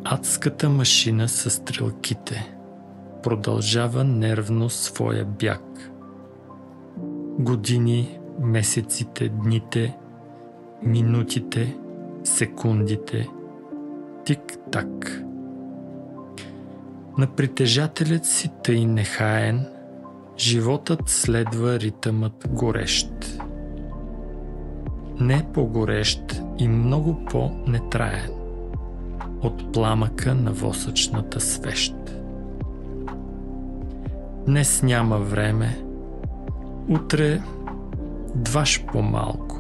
Адската машина със стрелките продължава нервно своя бяг. Години, месеците, дните, минутите, секундите, тик-так. На притежателят си тъй нехаен, животът следва ритъмът горещ. Не по-горещ и много по-нетраен от пламъка на восъчната свещ. Днес няма време, утре дваш по-малко.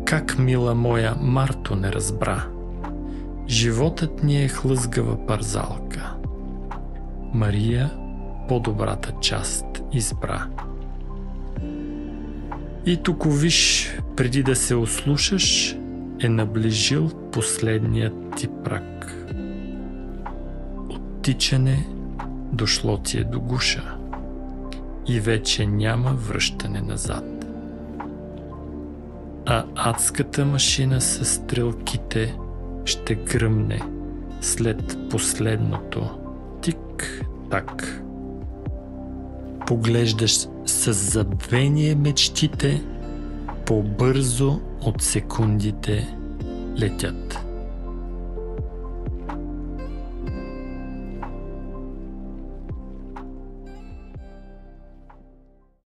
Как, мила моя, Марто не разбра? Животът ни е хлъзгава парзалка. Мария по-добрата част избра. И тук виж, преди да се ослушаш, е наближил последният ти прак. Оттичане дошло ти е до гуша и вече няма връщане назад. А адската машина със стрелките ще гръмне след последното тик-так. Поглеждаш с забвение мечтите, по-бързо от секундите летят.